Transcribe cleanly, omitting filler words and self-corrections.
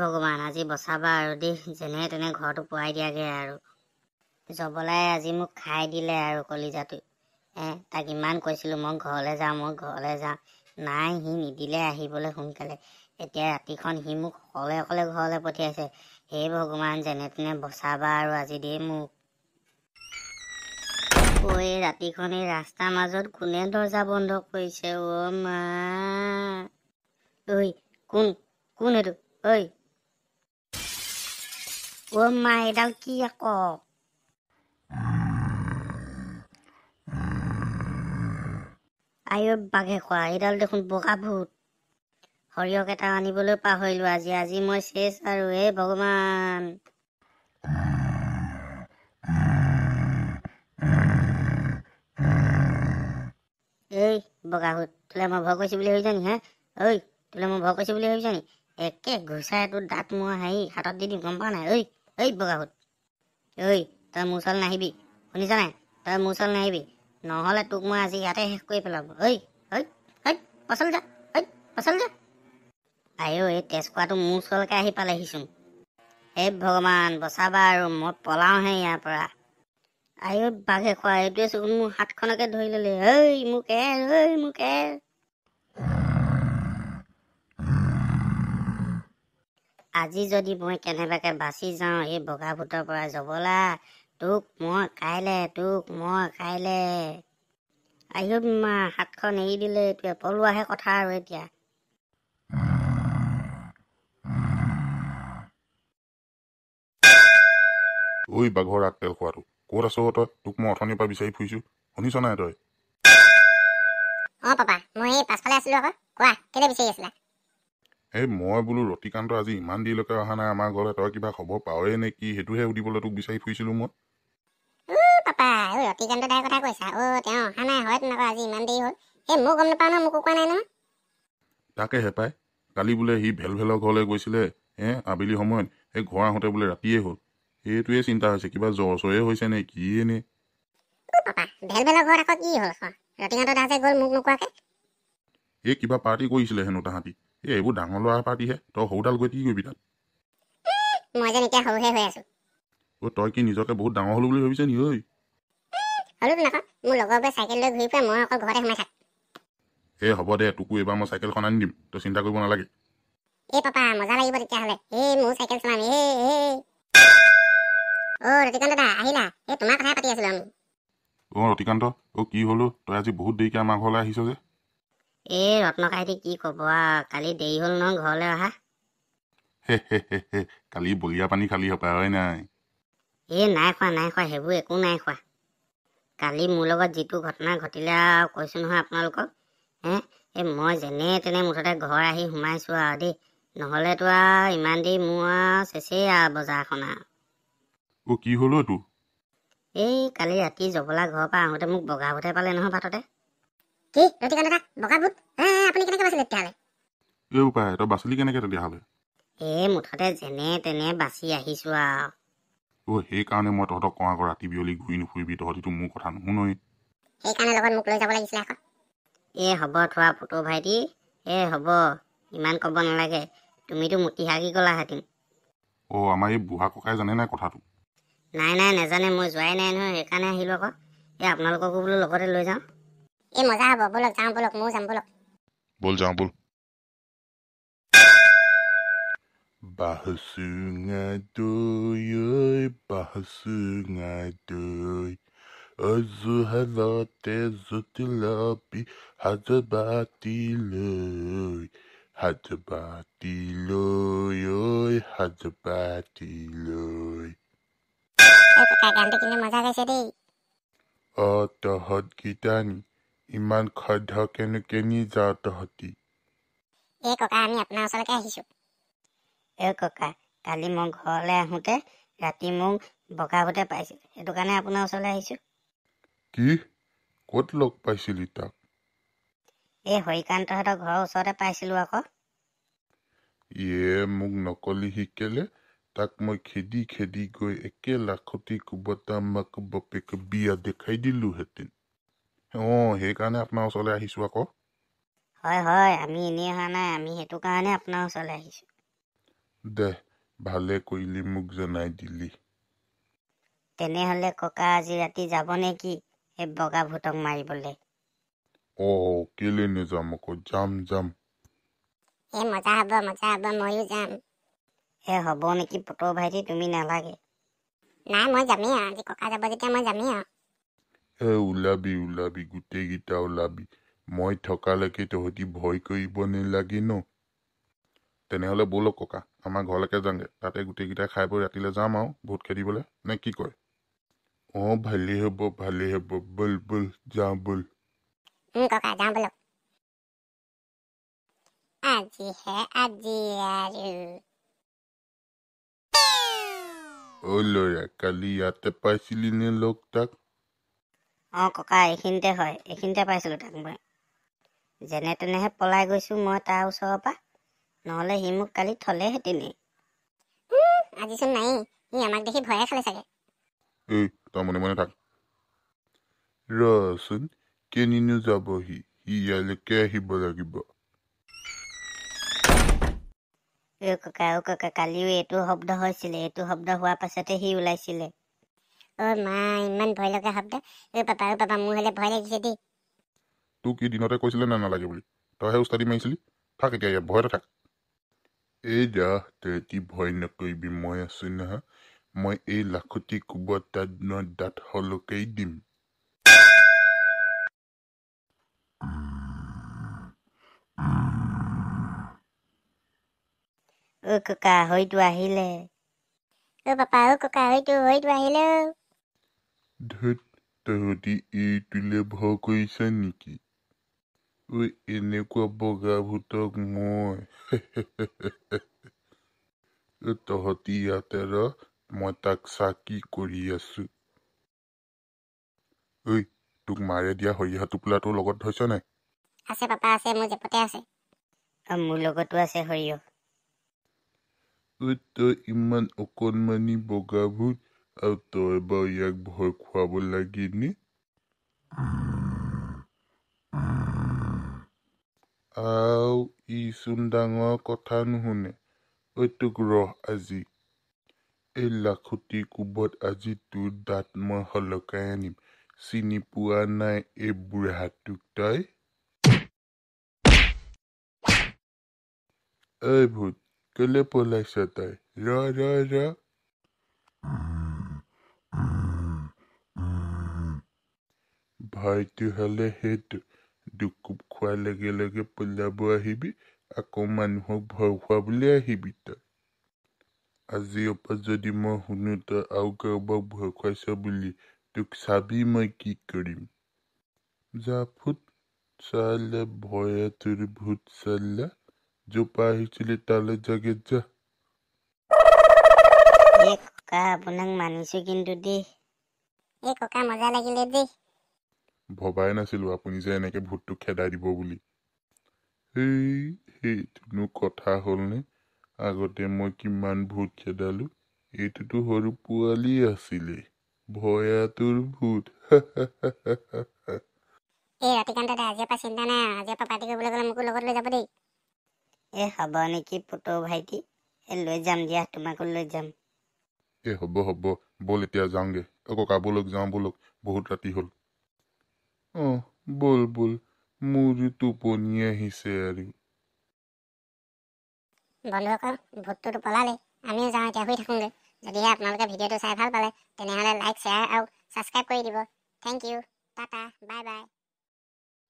ভগৱান আজি বচাবা আৰু দেই, যেনে তেনে ঘৰটো পোৱাই দিয়াগে আৰু। জবলাই আজি মোক খাই দিলে আৰু কলিজাটো। তাক ইমান কৈছিলোঁ মই ঘৰলৈ যাওঁ, নাই সি নিদিলে আহিবলৈ সোনকালে। এতিয়া ৰাতিখন সি মোক অকলে অকলে ঘৰলৈ পঠিয়াইছে। হে ভগৱান যেনে তেনে বচাবা আৰু আজি দেই মোক। এই ৰাতিখন এই ৰাস্তাৰ মাজত কোনে দৰ্জা বন্ধ কৰিছে? অ' মা, ঐ কোন এইটো? ঐ অ' মা, এইডাল কি আকৌ? আইঅ বাঘে খোৱা, এইডাল দেখোন বগা ভূত। সৰিয়হ কেইটা আনিবলৈ পাহৰিলোঁ আজি মই চেছ আৰু। ভগৱান এই বগা ভূত, তোলে মই ভয় কৰিছোঁ বুলি ভাবিছ নি? তোলে মই ভয় কৰিছোঁ বুলি ভাবিছ নি? একে ঘুচাই তোৰ দাঁত মই হাতত দি দিম, গম পাৱ নাই? বগা ভূত, তই মোৰ ওচৰলৈ নাহিবি, শুনিছ নাই? তই মোৰ ওচৰলৈ নাহিবি, নহ'লে তোক মই আজি ইয়াতে শেষ কৰি পেলাম। পচল যা। আইঅ এই তেজ খোৱাটো মোৰ ওচৰলৈকে আহি পালেহিচোন। ভগৱান বচাবা আৰু, মই পলাওঁহে ইয়াৰ পৰা। আইঅ বাঘে খোৱা, এইটোৱে চোন মোৰ হাতখনকে ধৰি ল'লে। মোক এৰ। আজি যদি মই কেনেবাকে বাচি যাওঁ এই বগা ভূতৰ পৰা, জবলা তোক মই কাইলে। আইঅ মা, হাতখন এৰি দিলে, এইটোৱে পলোৱাহে কথা আৰু এতিয়া। ঐ বাঘৰ আগতেল খোৱাটো, ক'ত আছ তই? তোক মই অথনিৰ পৰা বিচাৰি ফুৰিছো, শুনিছ নাই তই? পাপা, মই এই পাছফালে আছিলো আকৌ। কোৱা, কেলে বিচাৰি আছিলা? মই বোলো ৰতিকান্ত আজি ইমান দেৰিলৈকে অহা নাই আমাৰ ঘৰলৈ, তই কিবা খবৰ পাৱয়ে নে কি, সেইটোহে সুধিবলৈ তোক বিচাৰি ফুৰিছিলো মই। পাপা, ৰতিকান্ত দাৰ কথা কৈছা? তেওঁ অহা নাই হয় তেনেকুৱা, আজি ইমান দেৰি হ'ল। মই গম নাপাওঁ নহয়, মোকো কোৱা নাই নহয়। তাকে হেপাই, কালি বোলে সি ভেলৰ ঘৰলৈ গৈছিলে আবেলি সময়ত, সেই ঘৰ আহোঁতে বোলে ৰাতিয়ে হ'ল। সেইটোৱে চিন্তা হৈছে, কিবা জ্বৰ হৈছে নে কিয়ে নে? পাপা, ভেলৰ ঘৰত আকৌ কি হ'ল? ৰতিকান্ত দা যে গ'ল মোক নোকোৱাকে। কিবা পাৰ্টি কৰিছিলে হেনো তাহাঁতি। এইবোৰ ডাঙৰ ল'ৰা পাৰ্টিহে, তই সৰুডাল গৈ কি কৰিবি তাত? মই যেন এতিয়া সৰুহে হৈ আছো। তই কি নিজকে বহুত ডাঙৰ হলো বুলি ভাবিছ নি? হ'লো নাকা, মোৰ লগৰবোৰে চাইকেল লৈ ঘূৰি ফুৰে, মই অকল ঘৰতে সোমাই থাক। হ'ব দে, তোকো এইবাৰ মই চাইকেলখন আনি দিম, তই চিন্তা কৰিব নালাগে। পাপা, মজা লাগিব তেতিয়াহ'লে। মোৰ চাইকেল চলাম। ৰতিকান্ত দা আহিলা? তোমাৰ কথাই পাতি আছিলো আমি। ৰতিকান্ত, কি হলো? তই আজি বহুত দেৰিকে আমাৰ ঘৰলৈ আহিছ যে? ৰত্নকাইটি কি ক'ব আৰু, কালি দেৰি হ'ল নহয় ঘৰলৈ অহা। কালি বলিয়া পানী খালি হপায়, হয় নাই? নাই খোৱা, সেইবোৰ একো নাই খোৱা। কালি মোৰ লগত যিটো ঘটনা ঘটিলে আৰু কৈছোঁ নহয় আপোনালোকক। মই যেনে তেনে মুঠতে ঘৰ আহি সোমাইছোঁ আৰু দেই, নহ'লেতো আৰু ইমান দেৰি মোৰ আৰু চেচেই আৰু বজাৰখন আৰু। কি হ'ল তোৰ? কালি ৰাতি জবলা ঘৰৰ পৰা আহোঁতে মোক বগা ভূতে পালে নহয় বাটতে। কি ৰতিকান্ত দা, বগা ভূত? আপুনি কেনেকে বাচিলে তেতিয়াহ'লে? উপায়, তই বাচিলি কেনেকে তেতিয়াহ'লে? মুঠতে যেনে তেনে বাচি আহিছোঁ আৰু। সেইকাৰণে মই তহঁতক কওঁ আকৌ, ৰাতি বিয়লি ঘূৰি নুফুৰিবি, তহঁতিতো মোৰ কথা নুশুনই। সেইকাৰণে লগত মোক লৈ যাব লাগিছিলে আকৌ। হ'ব থোৱা ফুটো ভাইটি, হ'ব, ইমান ক'ব নালাগে। তুমিতো মুতিহাগি গ'লাহেঁতেন। আমাৰ এই বুঢ়া ককাই জানে নাই কথাটো? নাই নেজানে, মই যোৱাই নাই নহয়, সেইকাৰণে আহিলোঁ আকৌ। আপোনালোককো বোলো লগতে লৈ যাওঁ। মজা হ'ব, ব'লক যাওঁ, ব'লক, ময়ো যাম, ব'লক। ব'ল যাওঁ ব'ল। Bahsungai doi, bahsungai doi. Azuhalote zutilabi, hajabati loy, oi, hajabati loy. ককা গানটো কিন্তু মজা গাইছে দেই। তহঁত গীতানি, ইমান খাদ্য কেনি যাওঁ তহঁতি? ককা, আমি আপোনাৰ ওচৰলৈকে আহিছো। ককা, কালি মই ঘৰলৈ আহোঁতে ৰাতি মোক বগা ভূতে পাইছিল, সেইটো কাৰণে আপোনাৰ ওচৰলৈ আহিছোঁ। কি? ক'ত লগ পাইছিলি তাক? হৰিকান্তহঁতৰ ঘৰৰ ওচৰতে পাইছিলোঁ আকৌ। মোক নকলি শিকেলে, তাক মই খেদি গৈ একে লাখতি কোবত আমাক বাপেক বিয়া দেখাই দিলোহেঁতেন। সেইকাৰণে আপোনাৰ ওচৰলৈ আহিছোঁ আকৌ। হয়, আমি এনেই অহা নাই, আমি সেইটো কাৰণে আপোনাৰ ওচৰলৈ আহিছোঁ। দে ভালে কৰিলি মোক জনাই দিলি। তেনেহ'লে ককা আজি ৰাতি যাব নেকি সেই বগা ভূতক মাৰিবলৈ? কেলে নেযাম আকৌ, যাম যাম। মজা হ'ব ময়ো যাম। হ'ব নেকি পুতৰ ভাইটি, তুমি নালাগে। নাই মই যামেই আৰু, আজি ককা যাব যেতিয়া মই যামেই আৰু। ওলাবি ওলাবি, গোটেইকেইটা ওলাবি। মই থকালৈকে তহঁতি ভয় কৰিব নালাগে ন? তেনেহ'লে ব'লক ককা, আমাৰ ঘৰলৈকে যাওঁগে, তাতে গোটেইকেইটাই খাই বৈ ৰাতিলৈ যাম আৰু ভোট খেদিবলৈ, নে কি কয়? ভালেই হ'ব বল বল যাওঁ বল। ককা যাওঁ বলক। আজিহে আজি আৰু ল'ৰা, কালি ইয়াতে পাইছিলি নে লগ তাক? ককা এইখিনিতে হয়, এইখিনিতে পাইছিলোঁ তাক মই। যেনে তেনেহে পলাই গৈছোঁ মই তাৰ ওচৰৰ পৰা, নহ'লে সি মোক কালি থলেহেঁতেনেই। আজিচোন নাই, সি আমাক দেখি ভয়ে খালে চাগে। তই মনে মনে থাক। ৰচোন, কেনিনো যাবহি, সি ইয়ালৈকে আহিব লাগিব। ককা কালিও এইটো শব্দ হৈছিলে, এইটো শব্দ হোৱাৰ পাছতে সি ওলাইছিলে। মা ইমান ভয় লগা শব্দ। পাপা মোৰ হ'লে ভয় লাগিছে দেই। তোক কি দিনতে কৈছিলে নে নালাগে বুলি? তইহে উস্তাদি মাৰিছিলি। থাক এতিয়া ইয়াত, ভয়তে থাক। যা তহঁতি ভয় নকৰিবি, মই আছো নহয়। মই এই লাখুটি কোবত দাঁত হলকেই দিম। ককা হয়তো আহিলে। পাপা ককা হয়তো আহিলে। ধুত, তহঁতি এইটোলে ভয় কৰিছ নেকি? এনেকুৱা বগা ভূতক মই তহঁতি ইয়াতে ৰ, মই তাক চাকি কৰি আছো। তোক মাৰে দিয়া সৰিয়হ টোপোলা তোৰ লগত ধৰিছ নাই? আছে পাপা আছে, মোৰ জেপতে আছে। মোৰ লগতো আছে সৰিয়হ। তই ইমান অকণমানি বগা ভূত, আৰু তই বাৰু ইয়াক ভয় খুৱাব লাগে নে? ইচোন ডাঙৰ কথা নুশুনে। তোক ৰহ আজি, এই লাখুটি কোবত আজি তোৰ দাঁত মই হলকাই আনিম। চিনি পোৱা নাই এই বুঢ়াটোক তই? ভূত, কেলে পলাইছ তই? ৰ। ভয়টো হলে সেইটো, দুকোপ খোৱাৰ লগে লগে পলাব আহিবি, আকৌ মানুহক ভয় খুৱাবলৈ আহিবি তই। আজিৰ পৰা যদি মই শুনো তই আৰু কাৰোবাক ভয় খুৱাইছ বুলি, তোক চাবি মই কি কৰিম। যা ফুট, চালা ভয়া তোৰ ভূত চালা, জোপা আহিছিলে তালৈ জাগে যা। ককা আপোনাক মানিছো কিন্তু দেই। ককা মজা লাগিলে দেই। ভবাই নাছিলো আপুনি যে এনেকে ভূতটো খেদাই দিব বুলি। সেইটোনো কথা হ'লনে? আগতে মই কিমান ভূত খেদালো, এইটোতো সৰু পোৱালি আছিলে, ভয়াতুৰ ভূত। ৰাতিকান্ত দা, আজিৰ পৰা চিন্তা নাই, আজিৰ পৰা পাৰ্টি কৰিবলৈ গ'লে মোকো লগত লৈ যাব দেই। হ'ব নেকি পুতৰ ভাইটি, লৈ যাম দিয়া, তোমাকো লৈ যাম। হ'ব ব'ল এতিয়া যাওঁগে। ককা ব'লক যাওঁ ব'লক, বহুত ৰাতি হ'ল। ব'ল, মোৰো টোপনি আহিছে আৰু। বন্ধুসকল, ভূতটোতো পলালে, আমিও যাওঁ এতিয়া, শুই থাকোঁগৈ। যদিহে আপোনালোকে ভিডিঅ'টো চাই ভাল পালে, তেনেহ'লে লাইক, শ্বেয়াৰ আৰু ছাবস্ক্ৰাইব কৰি দিব। Thank you, tata, bye by.